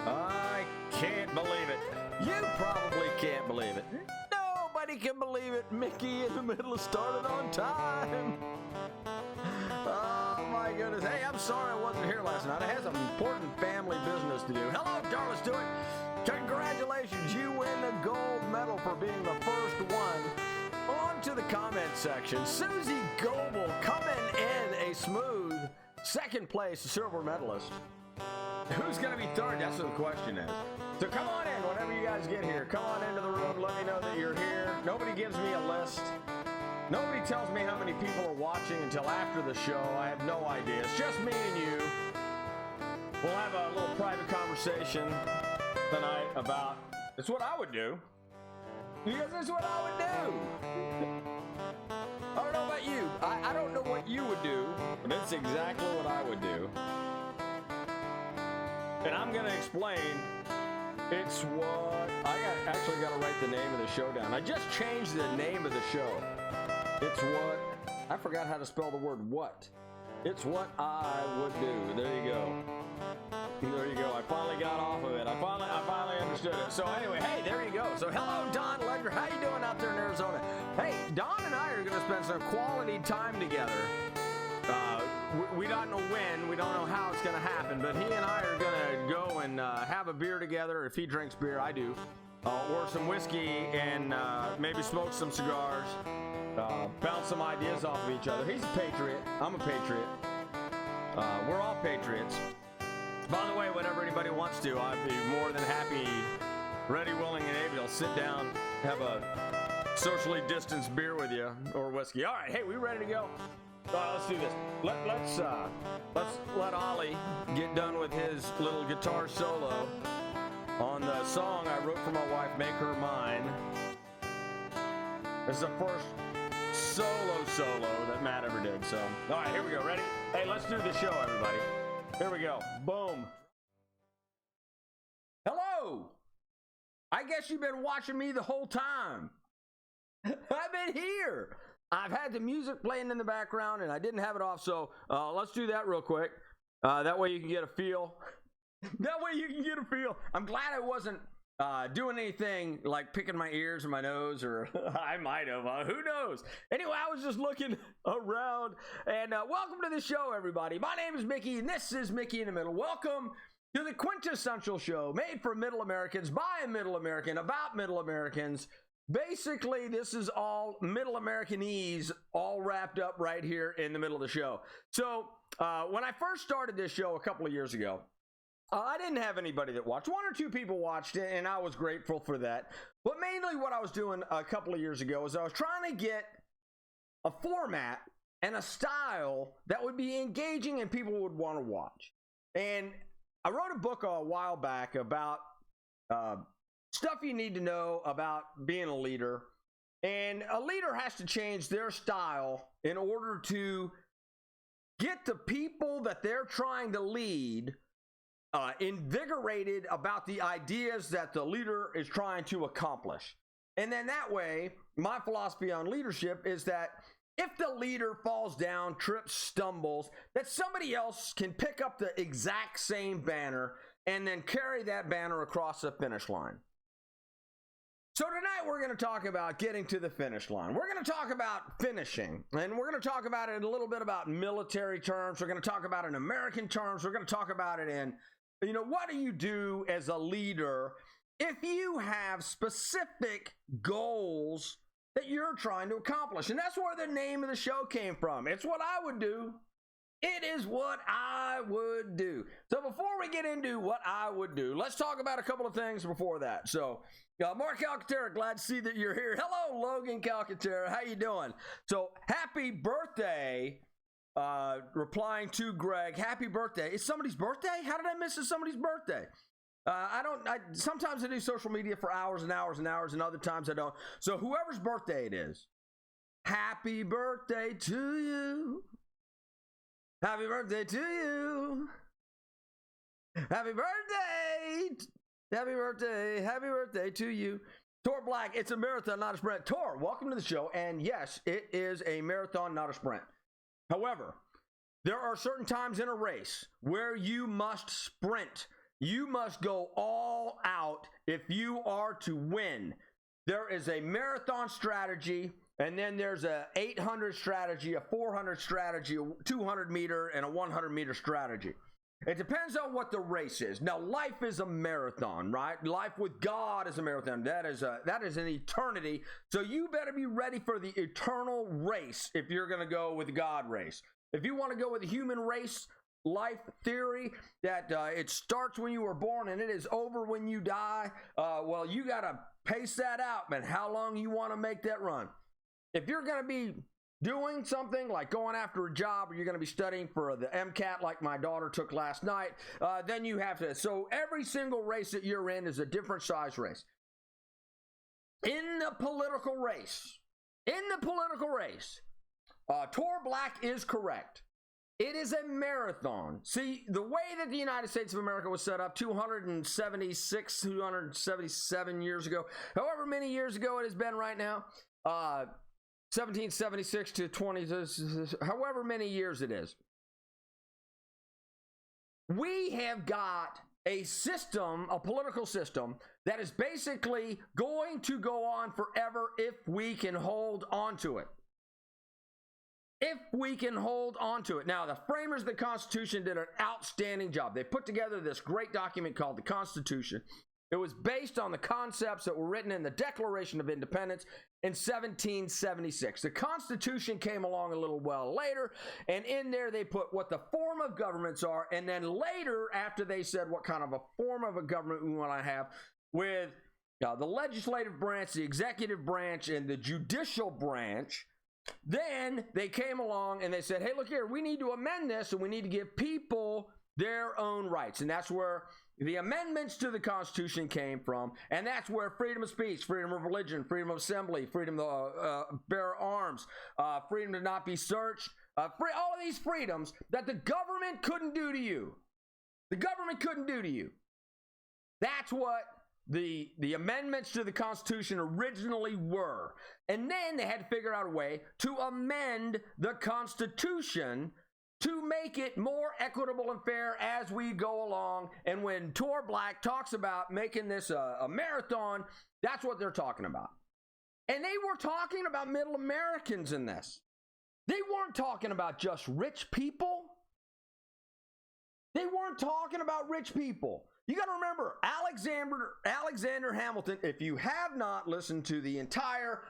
I can't believe it. You probably can't believe it. Nobody can believe it. Mickey in the Middle started on time. Oh my goodness. Hey, I'm sorry I wasn't here last night. I had some important family business to do. Hello, Darla Stewart. Congratulations. You win the gold medal for being the first one. On to the comment section. Susie Goebel coming in a smooth second place silver medalist. Who's going to be third? That's what the question is. So come on in whenever you guys get here. Come on into the room. Let me know that you're here. Nobody gives me a list. Nobody tells me how many people are watching until after the show. I have no idea. It's just me and you. We'll have a little private conversation tonight about, it's what I would do. Because it's what I would do. I don't know about you. I don't know what you would do, but it's exactly what I would do. And I'm going to explain. It's what actually got to write the name of the show down. I just changed the name of the show. It's what I forgot how to spell the word what. It's what I would do. There you go. There you go. I finally got off of it. I finally understood it. So anyway, hey, there you go. So hello, Don Ledger. How you doing out there in Arizona? Hey, Don and I are going to spend some quality time together. We don't know when, we don't know how it's going to happen, but he and I are going to go and have a beer together. If he drinks beer, I do. Or some whiskey and maybe smoke some cigars. Bounce some ideas off of each other. He's a patriot. I'm a patriot. We're all patriots. By the way, whenever anybody wants to, I'd be more than happy, ready, willing, and able to sit down, have a socially distanced beer with you, or whiskey. All right, hey, we ready to go? All right, let's do this. Let's let Ollie get done with his little guitar solo on the song I wrote for my wife, Make Her Mine. This is the first solo that Matt ever did. So, all right, here we go. Ready? Hey, let's do the show, everybody. Here we go. Boom. Hello. I guess you've been watching me the whole time. I've been here. I've had the music playing in the background, and I didn't have it off, so let's do that real quick. That way you can get a feel. I'm glad I wasn't doing anything like picking my ears or my nose, or I might have. Who knows? Anyway, I was just looking around, and welcome to the show, everybody. My name is Mickey, and this is Mickey in the Middle. Welcome to the quintessential show made for Middle Americans, by a Middle American, about Middle Americans. Basically, this is all Middle Americanese, all wrapped up right here in the middle of the show. So, when I first started this show a couple of years ago, I didn't have anybody that watched. One or two people watched it, and I was grateful for that. But mainly what I was doing a couple of years ago is I was trying to get a format and a style that would be engaging and people would want to watch. And I wrote a book a while back about stuff you need to know about being a leader. And a leader has to change their style in order to get the people that they're trying to lead invigorated about the ideas that the leader is trying to accomplish. And then that way, my philosophy on leadership is that if the leader falls down, trips, stumbles, that somebody else can pick up the exact same banner and then carry that banner across the finish line. So tonight we're going to talk about getting to the finish line. We're going to talk about finishing, and we're going to talk about it a little bit about military terms. We're going to talk about it in American terms. We're going to talk about it in, what do you do as a leader if you have specific goals that you're trying to accomplish? And that's where the name of the show came from. It's what I would do. It is what I would do. So before we get into what I would do, let's talk about a couple of things before that. So, Mark Calcaterra, glad to see that you're here. Hello, Logan Calcaterra. How you doing? So, happy birthday. Replying to Greg, happy birthday. It's somebody's birthday? How did I miss somebody's birthday? Sometimes I do social media for hours and hours and hours, and other times I don't. So, whoever's birthday it is, happy birthday to you. Happy birthday to you. Happy birthday Happy birthday to you. Tor Black, it's a marathon, not a sprint. Tor, welcome to the show. And yes, it is a marathon, not a sprint. However, there are certain times in a race where you must sprint. You must go all out if you are to win. There is a marathon strategy, and then there's a 800 strategy, a 400 strategy, a 200 meter, and a 100 meter strategy. It depends on what the race is. Now, life is a marathon, right? Life with God is a marathon. That is an eternity. So you better be ready for the eternal race if you're going to go with God race. If you want to go with the human race life theory that it starts when you were born and it is over when you die, well, you got to pace that out, man. How long you want to make that run? If you're going to be doing something like going after a job, or you're going to be studying for the MCAT like my daughter took last night, then you have to. So every single race that you're in is a different size race. In the political race, Tor Black is correct. It is a marathon. See, the way that the United States of America was set up 276, 277 years ago, however many years ago it has been right now, 1776 to 20, however many years it is. We have got a system, a political system, that is basically going to go on forever if we can hold on to it. If we can hold on to it. Now, the framers of the Constitution did an outstanding job. They put together this great document called the Constitution. It was based on the concepts that were written in the Declaration of Independence in 1776. The Constitution came along a little while later, and in there they put what the form of governments are, and then later, after they said what kind of a form of a government we want to have, with the legislative branch, the executive branch, and the judicial branch, then they came along and they said, hey, look here, we need to amend this, and we need to give people their own rights. And that's where the amendments to the Constitution came from, and that's where freedom of speech, freedom of religion, freedom of assembly, freedom to bear arms, freedom to not be searched, all of these freedoms that the government couldn't do to you. The government couldn't do to you. That's what the amendments to the Constitution originally were. And then they had to figure out a way to amend the Constitution to make it more equitable and fair as we go along. And when Tor Black talks about making this a marathon, that's what they're talking about. And they were talking about middle Americans in this. They weren't talking about just rich people. They weren't talking about rich people. You got to remember, Alexander Hamilton, if you have not listened to the entire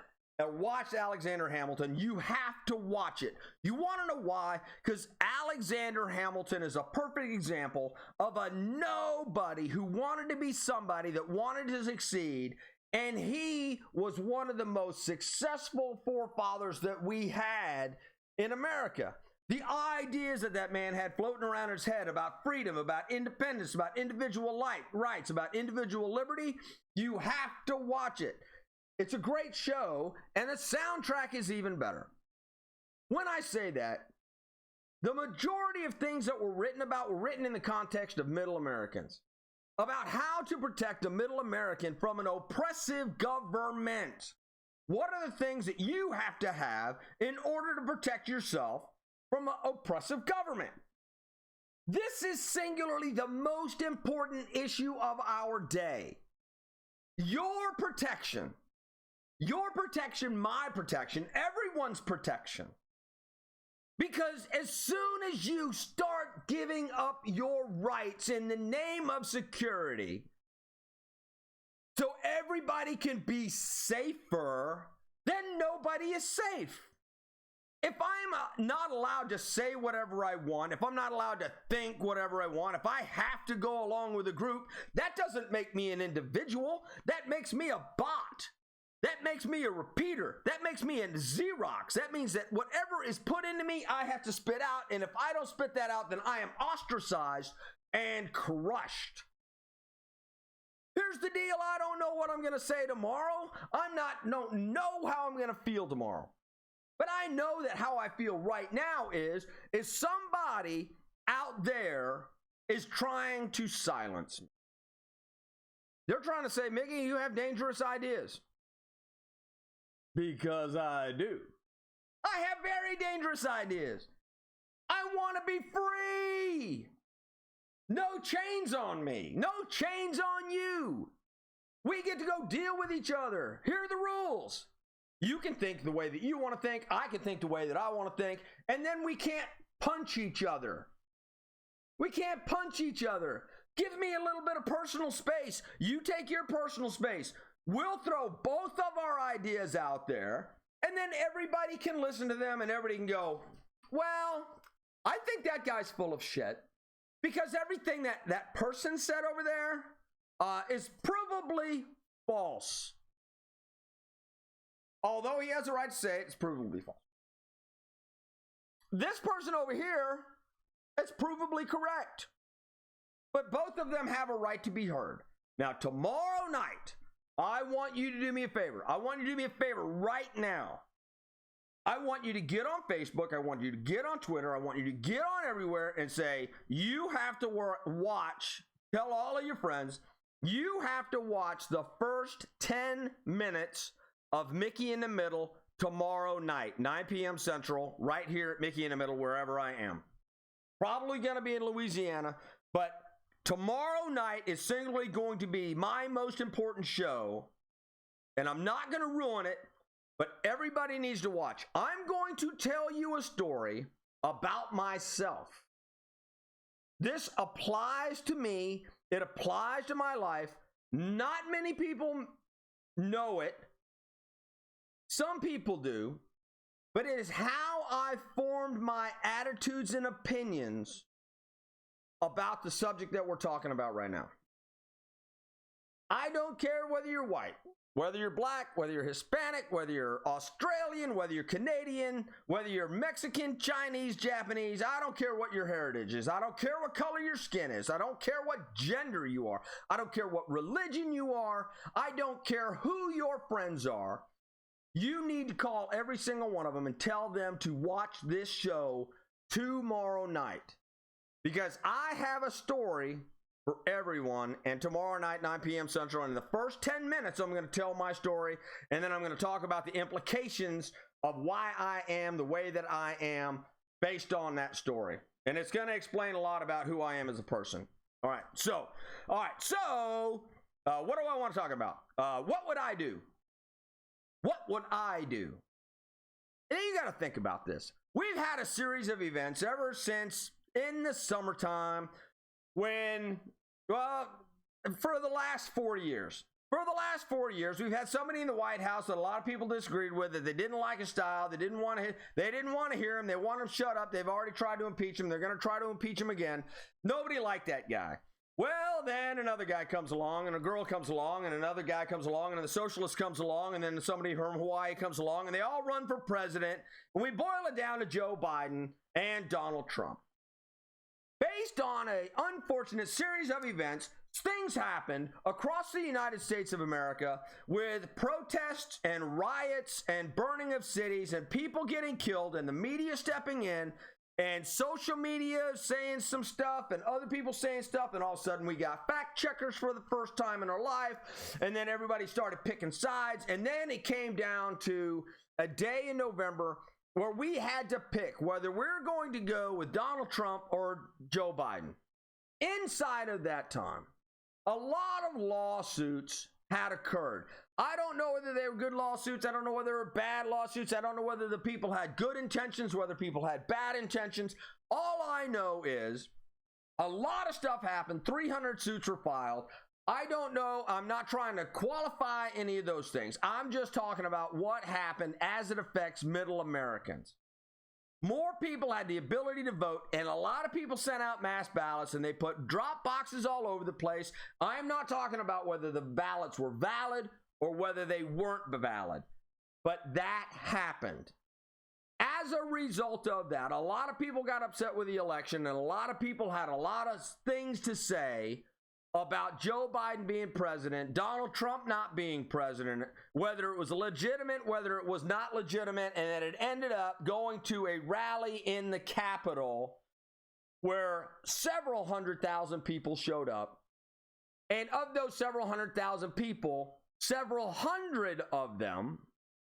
watch Alexander Hamilton, you have to watch it. You want to know why? Because Alexander Hamilton is a perfect example of a nobody who wanted to be somebody that wanted to succeed, and he was one of the most successful forefathers that we had in America. The ideas that that man had floating around his head about freedom, about independence, about individual rights, about individual liberty, you have to watch it. It's a great show, and the soundtrack is even better. When I say that, the majority of things that were written about were written in the context of middle Americans, about how to protect a middle American from an oppressive government. What are the things that you have to have in order to protect yourself from an oppressive government? This is singularly the most important issue of our day. Your protection, my protection, everyone's protection. Because as soon as you start giving up your rights in the name of security, so everybody can be safer, then nobody is safe. If I'm not allowed to say whatever I want, if I'm not allowed to think whatever I want, if I have to go along with a group, that doesn't make me an individual. That makes me a bot. That makes me a repeater. That makes me a Xerox. That means that whatever is put into me, I have to spit out. And if I don't spit that out, then I am ostracized and crushed. Here's the deal. I don't know what I'm going to say tomorrow. Don't know how I'm going to feel tomorrow. But I know that how I feel right now is somebody out there is trying to silence me. They're trying to say, Mickey, you have dangerous ideas. Because I do. I have very dangerous ideas. I want to be free. No chains on me. No chains on you. We get to go deal with each other. Here are the rules. You can think the way that you want to think. I can think the way that I want to think. And then we can't punch each other. We can't punch each other. Give me a little bit of personal space. You take your personal space. We'll throw both of our ideas out there, and then everybody can listen to them, and everybody can go, well, I think that guy's full of shit, because everything that person said over there is provably false. Although he has the right to say it, it's provably false. This person over here, it's provably correct. But both of them have a right to be heard. Now, tomorrow night, I want you to do me a favor. I want you to do me a favor right now. I want you to get on Facebook. I want you to get on Twitter. I want you to get on everywhere and say, you have to watch, tell all of your friends, you have to watch the first 10 minutes of Mickey in the Middle tomorrow night, 9 p.m. Central, right here at Mickey in the Middle, wherever I am. Probably going to be in Louisiana, but tomorrow night is singly going to be my most important show, and I'm not going to ruin it, but everybody needs to watch. I'm going to tell you a story about myself. This applies to me. It applies to my life. Not many people know it. Some people do, but it is how I formed my attitudes and opinions about the subject that we're talking about right now. I don't care whether you're white, whether you're black, whether you're Hispanic, whether you're Australian, whether you're Canadian, whether you're Mexican, Chinese, Japanese. I don't care what your heritage is. I don't care what color your skin is. I don't care what gender you are. I don't care what religion you are. I don't care who your friends are. You need to call every single one of them and tell them to watch this show tomorrow night. Because I have a story for everyone, and tomorrow night, 9 p.m. Central, in the first 10 minutes, I'm going to tell my story, and then I'm going to talk about the implications of why I am the way that I am based on that story. And it's going to explain a lot about who I am as a person. All right, so what do I want to talk about? What would I do? What would I do? And you got to think about this. We've had a series of events ever since in the summertime when, for the last 40 years. For the last 4 years, we've had somebody in the White House that a lot of people disagreed with, that they didn't like his style, they didn't want to hear him, they want him shut up, they've already tried to impeach him, they're going to try to impeach him again. Nobody liked that guy. Well, then another guy comes along, and a girl comes along, and another guy comes along, and the socialist comes along, and then somebody from Hawaii comes along, and they all run for president, and we boil it down to Joe Biden and Donald Trump. Based on an unfortunate series of events, things happened across the United States of America with protests and riots and burning of cities and people getting killed and the media stepping in and social media saying some stuff and other people saying stuff, and all of a sudden we got fact checkers for the first time in our life, and then everybody started picking sides, and then it came down to a day in November where we had to pick whether we're going to go with Donald Trump or Joe Biden. Inside of that time, a lot of lawsuits had occurred. I don't know whether they were good lawsuits. I don't know whether they were bad lawsuits. I don't know whether the people had good intentions, whether people had bad intentions. All I know is a lot of stuff happened. 300 suits were filed. I don't know. I'm not trying to qualify any of those things. I'm just talking about what happened as it affects middle Americans. More people had the ability to vote, and a lot of people sent out mass ballots, and they put drop boxes all over the place. I'm not talking about whether the ballots were valid or whether they weren't valid, but that happened. As a result of that, a lot of people got upset with the election, and a lot of people had a lot of things to say about Joe Biden being president, Donald Trump not being president, whether it was legitimate, whether it was not legitimate, and that it ended up going to a rally in the Capitol where several 100,000 people showed up. And of those several 100,000 people, several hundred of them,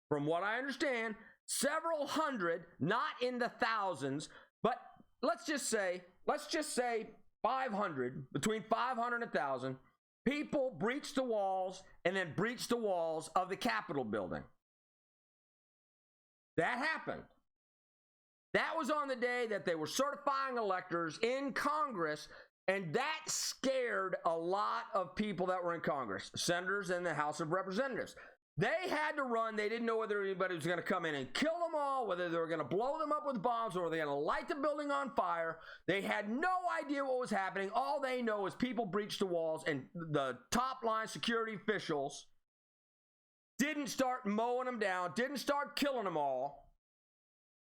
from what I understand, several hundred, not in the thousands, but let's just say 500, between 500 and 1,000 people breached the walls and then breached the walls of the Capitol building. That happened. That was on the day that they were certifying electors in Congress, and that scared a lot of people that were in Congress, senators and the House of Representatives. They had to run. They didn't know whether anybody was going to come in and kill them all, whether they were going to blow them up with bombs, or were they going to light the building on fire. They had no idea what was happening. All they know is people breached the walls, and the top line security officials didn't start mowing them down, didn't start killing them all.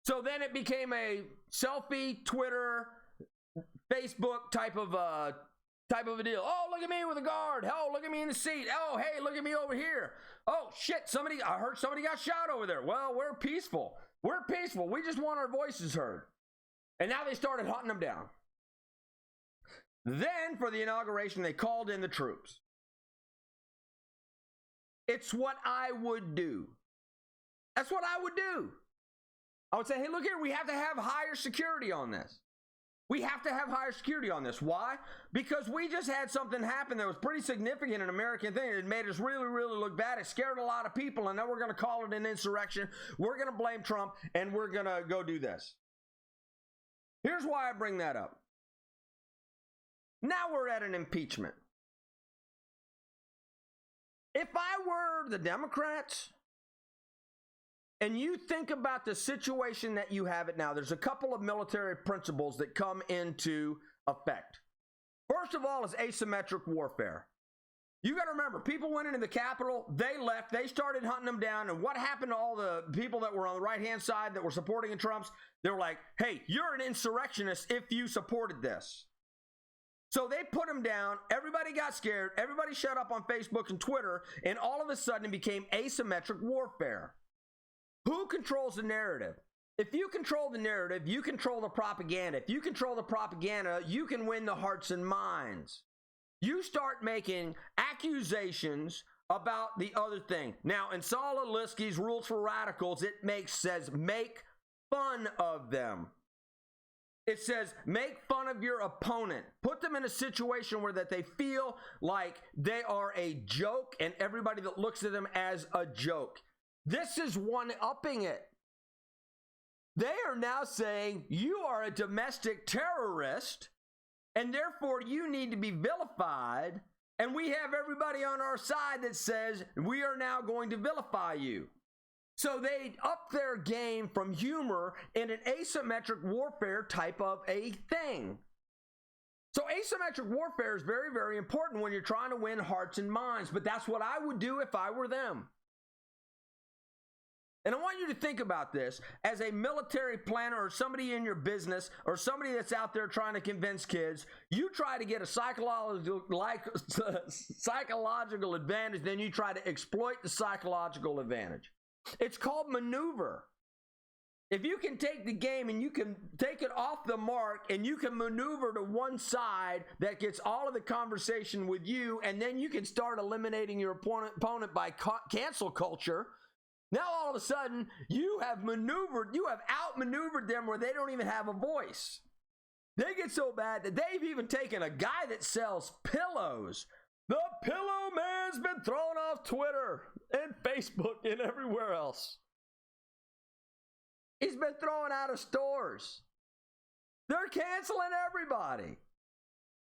So then it became a selfie, Twitter, Facebook type of a deal. Oh, look at me with a guard. Oh, look at me in the seat. Oh, hey, look at me over here. Oh, shit, I heard somebody got shot over there. Well, we're peaceful. We're peaceful. We just want our voices heard. And now they started hunting them down. Then for the inauguration, they called in the troops. It's what I would do. That's what I would do. I would say, hey, look here, we have to have higher security on this. We have to have higher security on this. Why? Because we just had something happen that was pretty significant, an American thing. It made us really, really look bad. It scared a lot of people, and now we're going to call it an insurrection. We're going to blame Trump, and we're going to go do this. Here's why I bring that up. Now we're at an impeachment. If I were the Democrats, and you think about the situation that you have it now, there's a couple of military principles that come into effect. First of all is asymmetric warfare. You got to remember, people went into the Capitol, they left, they started hunting them down, and what happened to all the people that were on the right-hand side that were supporting Trump's? They were like, hey, you're an insurrectionist if you supported this. So they put him down, everybody got scared, everybody shut up on Facebook and Twitter, and all of a sudden it became asymmetric warfare. Who controls the narrative? If you control the narrative, you control the propaganda. If you control the propaganda, you can win the hearts and minds. You start making accusations about the other thing. Now, in Saul Alinsky's Rules for Radicals, it says make fun of them. It says make fun of your opponent. Put them in a situation where that they feel like they are a joke, and everybody that looks at them as a joke. This is one-upping it. They are now saying you are a domestic terrorist, and therefore you need to be vilified, and we have everybody on our side that says we are now going to vilify you. So they up their game from humor in an asymmetric warfare type of a thing. So asymmetric warfare is very, very important when you're trying to win hearts and minds, but that's what I would do if I were them. And I want you to think about this as a military planner or somebody in your business or somebody that's out there trying to convince kids. You try to get a psychological advantage, then you try to exploit the psychological advantage. It's called maneuver. If you can take the game and you can take it off the mark and you can maneuver to one side that gets all of the conversation with you, and then you can start eliminating your opponent by cancel culture. Now all of a sudden you have outmaneuvered them where they don't even have a voice. They get so bad that they've even taken a guy that sells pillows. The Pillow Man's been thrown off Twitter and Facebook and everywhere else. He's been thrown out of stores. They're canceling everybody.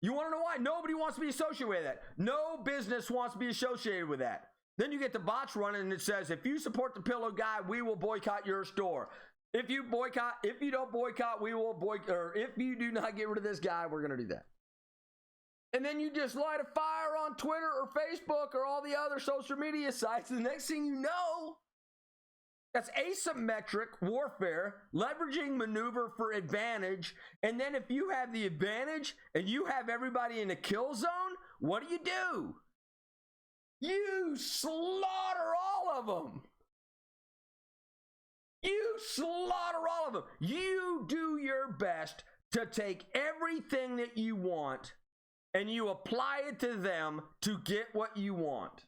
You want to know why? Nobody wants to be associated with that. No business wants to be associated with that. Then you get the bots running and it says, if you support the pillow guy, we will boycott your store. If you don't boycott, we will boycott, or if you do not get rid of this guy, we're going to do that. And then you just light a fire on Twitter or Facebook or all the other social media sites. And the next thing you know, that's asymmetric warfare, leveraging maneuver for advantage. And then if you have the advantage and you have everybody in the kill zone, what do? You slaughter all of them. You slaughter all of them. You do your best to take everything that you want and you apply it to them to get what you want.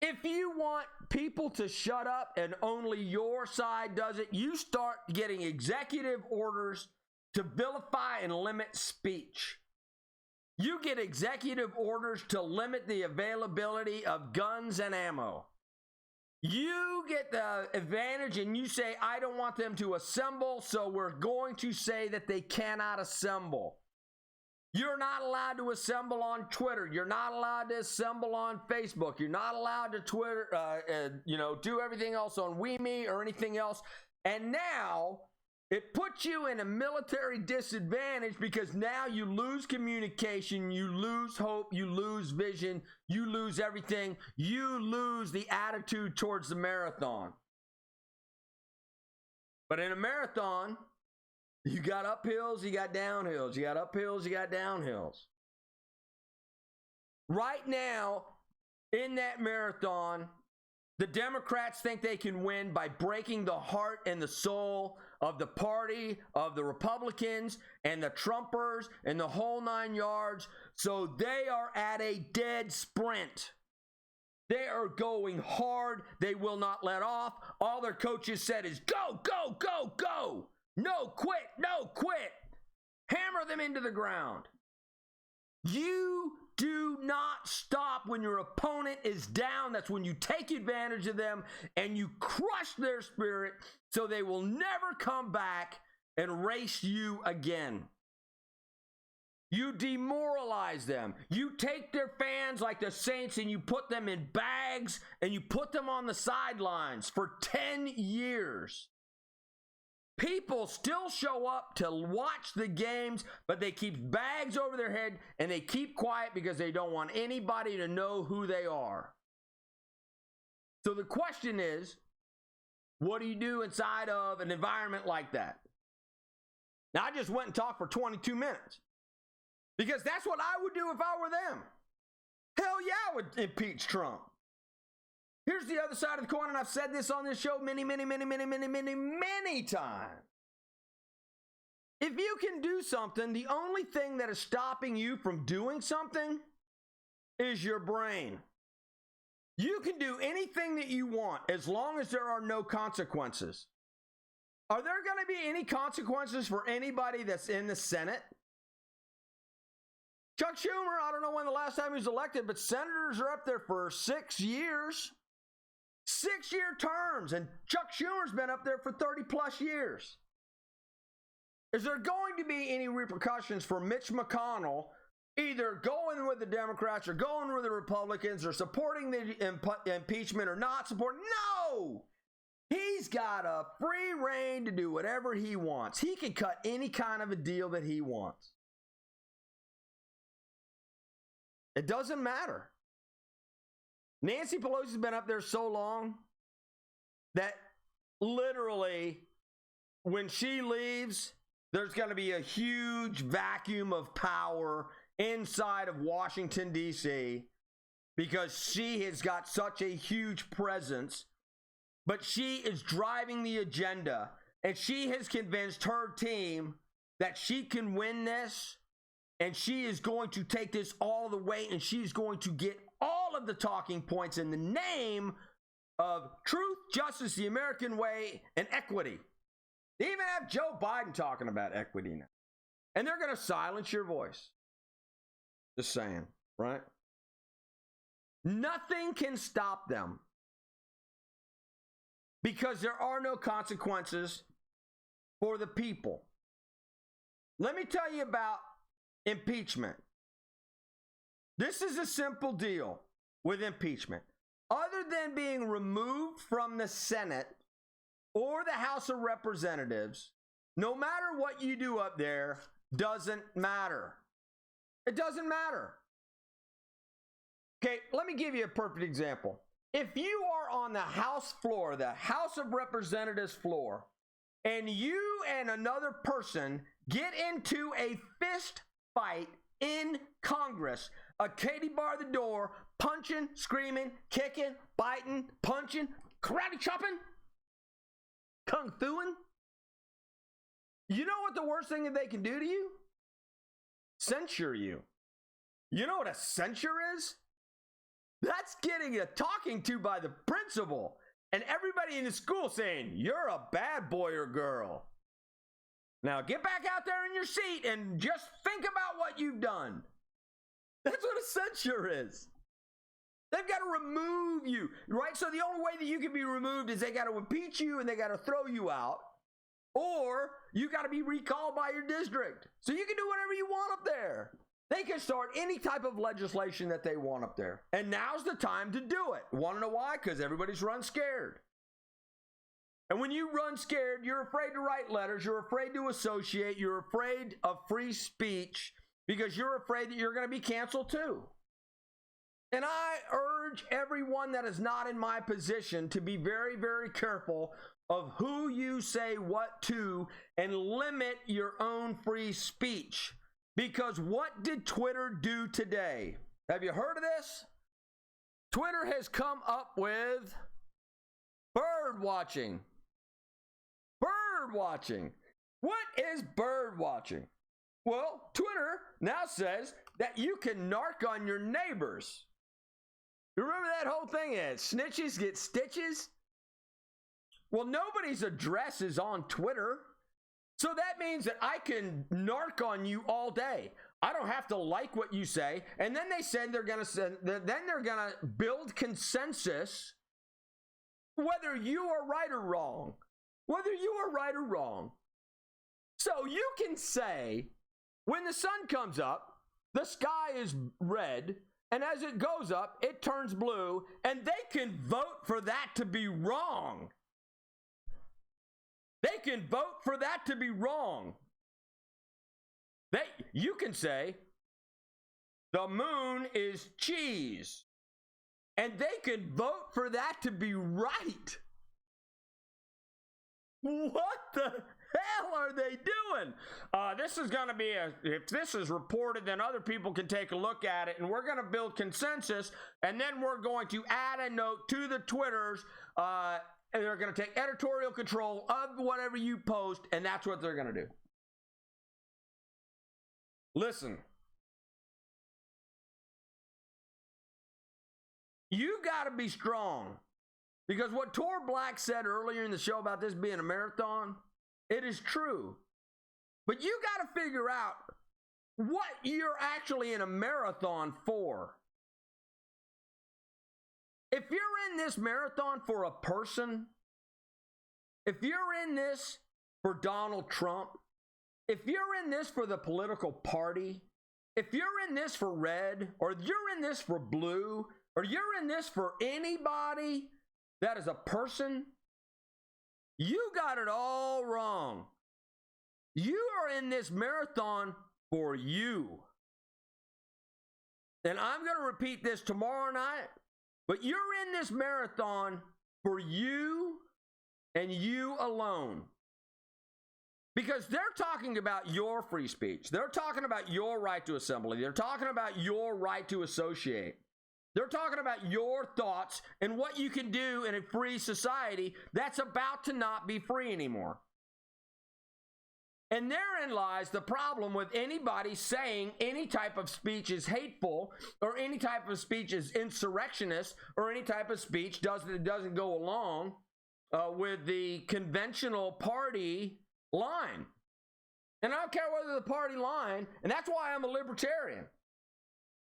If you want people to shut up and only your side does it, you start getting executive orders to vilify and limit speech. You get executive orders to limit the availability of guns and ammo. You get the advantage and you say, I don't want them to assemble, so we're going to say that they cannot assemble. You're not allowed to assemble on Twitter. You're not allowed to assemble on Facebook. You're not allowed to do everything else on WeMe or anything else. And now it puts you in a military disadvantage because now you lose communication, you lose hope, you lose vision, you lose everything. You lose the attitude towards the marathon. But in a marathon, you got uphills, you got downhills. You got uphills, you got downhills. Right now, in that marathon, the Democrats think they can win by breaking the heart and the soul of the party, of the Republicans, and the Trumpers, and the whole 9 yards. So they are at a dead sprint. They are going hard. They will not let off. All their coaches said is go, go, go, go. No quit, no quit. Hammer them into the ground. You do not stop when your opponent is down. That's when you take advantage of them and you crush their spirit so they will never come back and race you again. You demoralize them. You take their fans like the Saints and you put them in bags and you put them on the sidelines for 10 years. People still show up to watch the games, but they keep bags over their head and they keep quiet because they don't want anybody to know who they are. So the question is, what do you do inside of an environment like that? Now, I just went and talked for 22 minutes because that's what I would do if I were them. Hell yeah, I would impeach Trump. Here's the other side of the coin, and I've said this on this show many times. If you can do something, the only thing that is stopping you from doing something is your brain. You can do anything that you want as long as there are no consequences. Are there going to be any consequences for anybody that's in the Senate? Chuck Schumer, I don't know when the last time he was elected, but senators are up there for 6 years. 6-year terms, and Chuck Schumer's been up there for 30 plus years. Is there going to be any repercussions for Mitch McConnell either going with the Democrats or going with the Republicans or supporting the impeachment or not supporting? No! He's got a free reign to do whatever he wants. He can cut any kind of a deal that he wants. It doesn't matter. Nancy Pelosi's been up there so long that literally when she leaves, there's going to be a huge vacuum of power inside of Washington, D.C. because she has got such a huge presence, but she is driving the agenda and she has convinced her team that she can win this and she is going to take this all the way and she's going to get all of the talking points in the name of truth, justice, the American way, and equity. They even have Joe Biden talking about equity now. And they're going to silence your voice. Just saying, right? Nothing can stop them because there are no consequences for the people. Let me tell you about impeachment. This is a simple deal with impeachment. Other than being removed from the Senate or the House of Representatives, no matter what you do up there, doesn't matter. It doesn't matter. Okay, let me give you a perfect example. If you are on the House floor, the House of Representatives floor, and you and another person get into a fist fight in Congress, a Katie bar the door, punching, screaming, kicking, biting, punching, karate chopping, kung fuing. You know what the worst thing that they can do to you? Censure you. You know what a censure is? That's getting a talking to by the principal and everybody in the school saying, you're a bad boy or girl. Now get back out there in your seat and just think about what you've done. That's what a censure is. They've got to remove you, right? So the only way that you can be removed is they got to impeach you and they got to throw you out, or you got to be recalled by your district. So you can do whatever you want up there. They can start any type of legislation that they want up there. And now's the time to do it. Want to know why? Because everybody's run scared. And when you run scared, you're afraid to write letters. You're afraid to associate. You're afraid of free speech because you're afraid that you're going to be canceled too. And I urge everyone that is not in my position to be very, very careful of who you say what to and limit your own free speech. Because what did Twitter do today? Have you heard of this? Twitter has come up with bird watching. Bird watching. What is bird watching? Well, Twitter now says that you can narc on your neighbors. You remember that whole thing? Snitches get stitches? Well, nobody's address is on Twitter. So that means that I can narc on you all day. I don't have to like what you say. And then they said they're going to build consensus whether you are right or wrong. Whether you are right or wrong. So you can say when the sun comes up, the sky is red, and as it goes up, it turns blue, and they can vote for that to be wrong. They can vote for that to be wrong. You can say, the moon is cheese. And they can vote for that to be right. What the hell are they doing? This is going to be if this is reported, then other people can take a look at it, and we're going to build consensus, and then we're going to add a note to the Twitters, and they're going to take editorial control of whatever you post, and that's what they're going to do. Listen. You got to be strong. Because what Tor Black said earlier in the show about this being a marathon, it is true. But you got to figure out what you're actually in a marathon for. If you're in this marathon for a person, if you're in this for Donald Trump, if you're in this for the political party, if you're in this for red, or you're in this for blue, or you're in this for anybody that is a person, you got it all wrong. You are in this marathon for you. And I'm going to repeat this tomorrow night, but you're in this marathon for you and you alone. Because they're talking about your free speech. They're talking about your right to assembly. They're talking about your right to associate. They're talking about your thoughts and what you can do in a free society that's about to not be free anymore. And therein lies the problem with anybody saying any type of speech is hateful, or any type of speech is insurrectionist, or any type of speech doesn't go along with the conventional party line. And I don't care whether the party line, and that's why I'm a libertarian.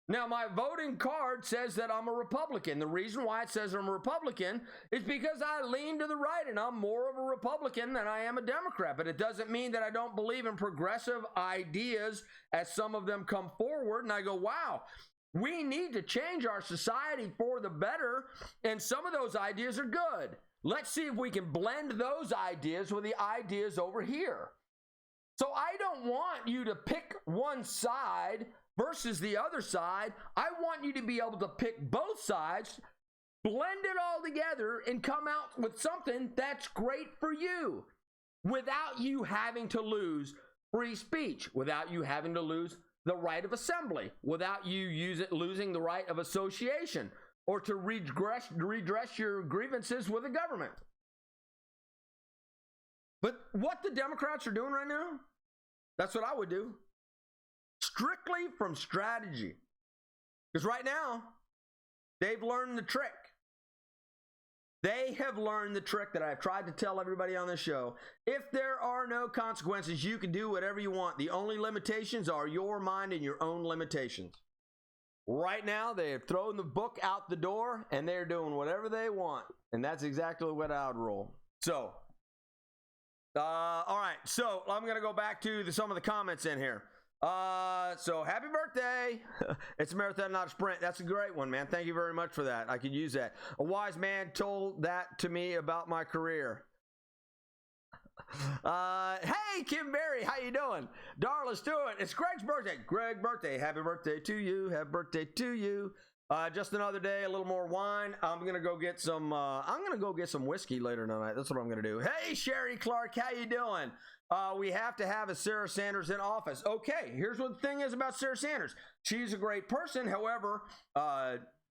Now, my voting card says that I'm a Republican. The reason why it says I'm a Republican is because I lean to the right, and I'm more of a Republican than I am a Democrat. But it doesn't mean that I don't believe in progressive ideas as some of them come forward. And I go, wow, we need to change our society for the better. And some of those ideas are good. Let's see if we can blend those ideas with the ideas over here. So I don't want you to pick one side versus the other side. I want you to be able to pick both sides, blend it all together, and come out with something that's great for you without you having to lose free speech, without you having to lose the right of assembly, without you losing the right of association, or to redress your grievances with the government. But what the Democrats are doing right now, that's what I would do. Strictly from strategy. Because right now, they've learned the trick. They have learned the trick that I've tried to tell everybody on this show. If there are no consequences, you can do whatever you want. The only limitations are your mind and your own limitations. Right now, they have thrown the book out the door, and they're doing whatever they want. And that's exactly what I would roll. So, all right. So, I'm going to go back to some of the comments in here. So happy birthday. It's a marathon, not a sprint. That's a great one, man. Thank you very much for that. I could use that. A wise man told that to me about my career. Hey, Kim Berry, how you doing? Darla Stewart, it's Greg's birthday. Greg birthday. Happy birthday to you. Happy birthday to you. Just another day, a little more wine. I'm gonna go get some whiskey later tonight. That's what I'm gonna do. Hey, Sherry Clark, how you doing? We have to have a Sarah Sanders in office. Okay, here's what the thing is about Sarah Sanders. She's a great person. However,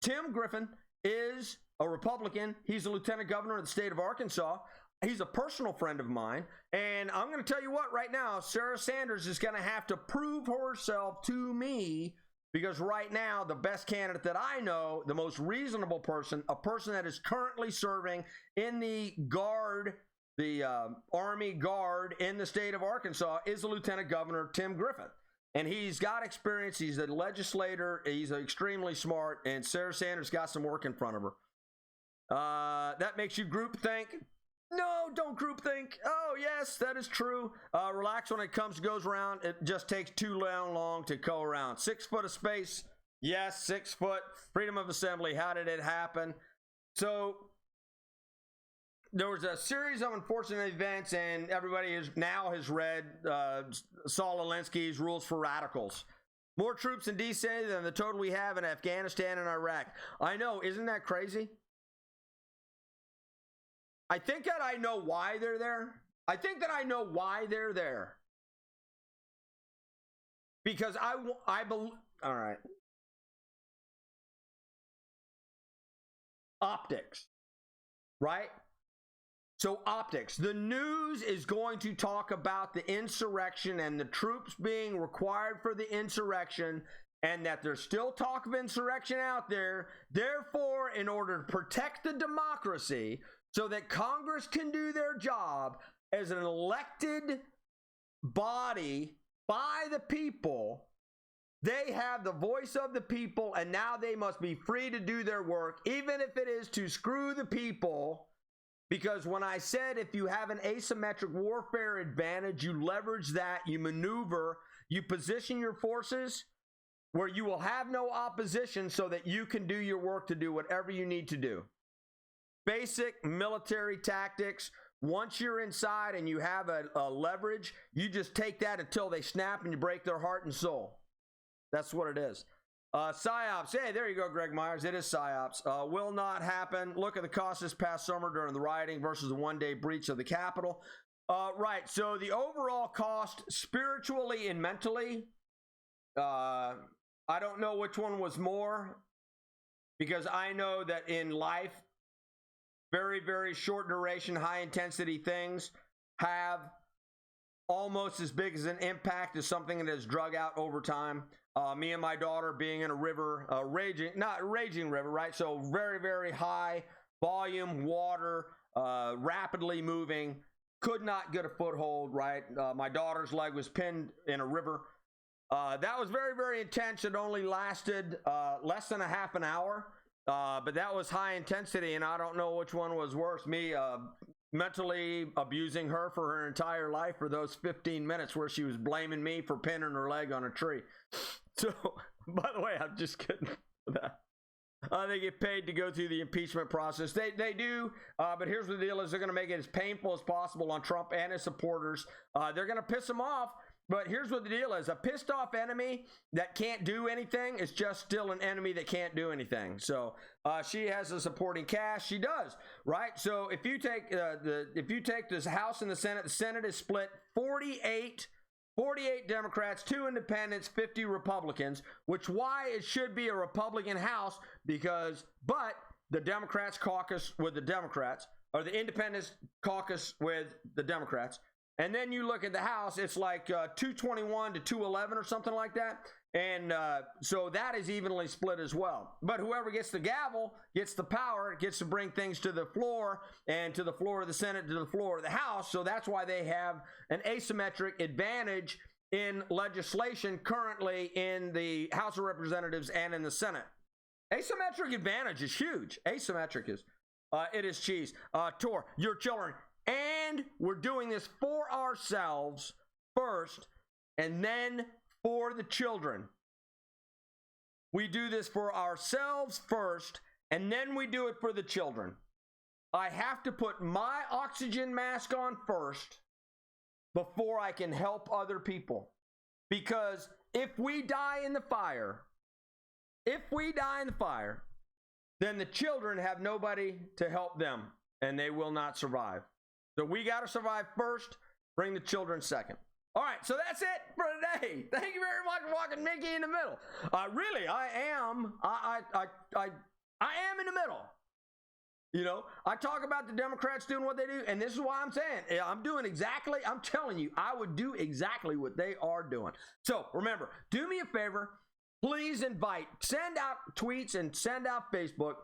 Tim Griffin is a Republican. He's a lieutenant governor of the state of Arkansas. He's a personal friend of mine. And I'm going to tell you what, right now, Sarah Sanders is going to have to prove herself to me, because right now, the best candidate that I know, the most reasonable person, a person that is currently serving in the Guard, the Army Guard in the state of Arkansas, is the Lieutenant Governor Tim Griffin. And he's got experience. He's a legislator. He's extremely smart. And Sarah Sanders got some work in front of her. That makes you groupthink. No, don't groupthink. Oh, yes, that is true. Relax when it goes around. It just takes too long to go around. 6 foot of space. Yes, 6 foot. Freedom of assembly. How did it happen? So there was a series of unfortunate events, and everybody has read Saul Alinsky's Rules for Radicals. More troops in D.C. than the total we have in Afghanistan and Iraq. I know, isn't that crazy? I think that I know why they're there. I think that I know why they're there. Because I believe, all right. Optics, right? So optics. The news is going to talk about the insurrection and the troops being required for the insurrection, and that there's still talk of insurrection out there. Therefore, in order to protect the democracy, so that Congress can do their job as an elected body by the people, they have the voice of the people, and now they must be free to do their work, even if it is to screw the people. Because when I said if you have an asymmetric warfare advantage, you leverage that, you maneuver, you position your forces where you will have no opposition so that you can do your work to do whatever you need to do. Basic military tactics. Once you're inside and you have a leverage, you just take that until they snap and you break their heart and soul. That's what it is. PSYOPs. Hey, there you go, Greg Myers. It is PSYOPs. Will not happen. Look at the cost this past summer during the rioting versus the one-day breach of the Capitol. Right. So the overall cost, spiritually and mentally, I don't know which one was more, because I know that in life, very, very short duration, high intensity things have almost as big as an impact as something that is drug out over time. Me and my daughter being in a river, raging river, right? So very, very high volume water, rapidly moving, could not get a foothold, right? My daughter's leg was pinned in a river. That was very, very intense. It only lasted less than a half an hour. But that was high intensity, and I don't know which one was worse. Me mentally abusing her for her entire life for those 15 minutes where she was blaming me for pinning her leg on a tree. So, by the way, I'm just kidding. They get paid to go through the impeachment process. They do, but here's the deal is they're going to make it as painful as possible on Trump and his supporters. They're going to piss them off. But here's what the deal is. A pissed off enemy that can't do anything is just still an enemy that can't do anything. So she has a supporting cast. She does, right? So if you take this House and the Senate is split 48 Democrats, 2 independents, 50 Republicans, which why it should be a Republican House but the Democrats caucus with the Democrats, or the independents caucus with the Democrats. And then you look at the House, it's like 221 to 211 or something like that. And so that is evenly split as well. But whoever gets the gavel gets the power, gets to bring things to the floor, and to the floor of the Senate, to the floor of the House. So that's why they have an asymmetric advantage in legislation currently in the House of Representatives and in the Senate. Asymmetric advantage is huge. Asymmetric is, it is cheese. Tor, your children. And we're doing this for ourselves first, and then for the children. We do this for ourselves first, and then we do it for the children. I have to put my oxygen mask on first before I can help other people. Because if we die in the fire, then the children have nobody to help them, and they will not survive. So we got to survive first, bring the children second. All right, so that's it for today. Thank you very much for watching Mickey in the Middle. Really, I am in the middle. You know, I talk about the Democrats doing what they do, and this is why I'm saying I'm telling you, I would do exactly what they are doing. So remember, do me a favor, please send out tweets and send out Facebook.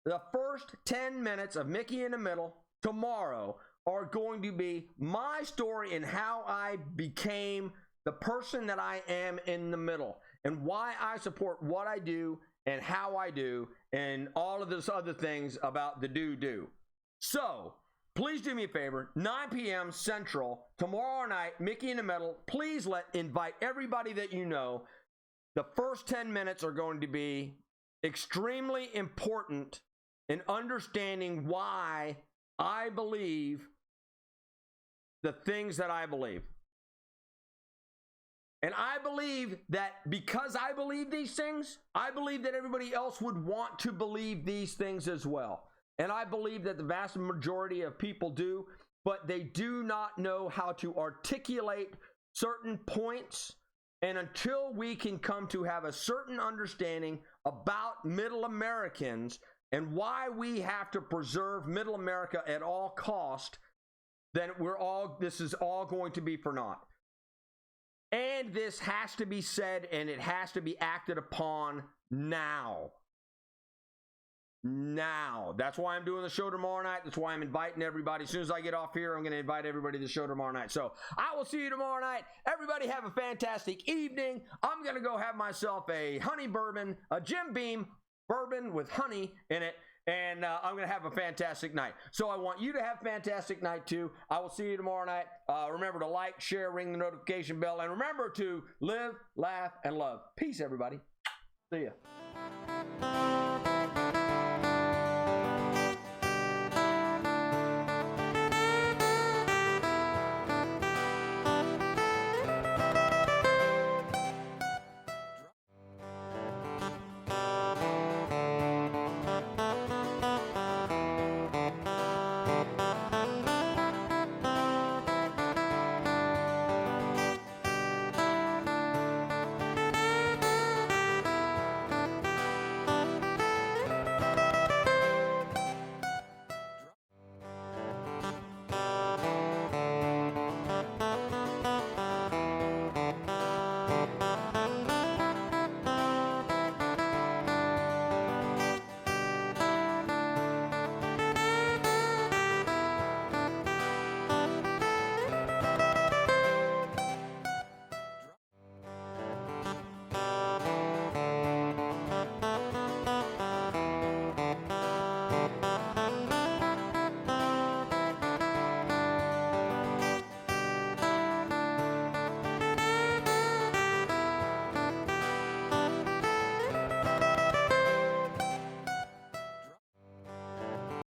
The first 10 minutes of Mickey in the Middle tomorrow are going to be my story and how I became the person that I am in the middle, and why I support what I do and how I do and all of those other things about the do. So please do me a favor, 9 p.m. Central tomorrow night, Mickey in the Middle. Please invite everybody that you know. The first 10 minutes are going to be extremely important in understanding why I believe the things that I believe. And I believe that because I believe these things, I believe that everybody else would want to believe these things as well. And I believe that the vast majority of people do, but they do not know how to articulate certain points. And until we can come to have a certain understanding about Middle Americans and why we have to preserve Middle America at all cost, then this is all going to be for naught. And this has to be said, and it has to be acted upon now. Now. That's why I'm doing the show tomorrow night. That's why I'm inviting everybody. As soon as I get off here, I'm going to invite everybody to the show tomorrow night. So I will see you tomorrow night. Everybody have a fantastic evening. I'm going to go have myself a honey bourbon, a Jim Beam bourbon with honey in it. And I'm going to have a fantastic night. So I want you to have a fantastic night too. I will see you tomorrow night. Remember to like, share, ring the notification bell. And remember to live, laugh, and love. Peace, everybody. See ya.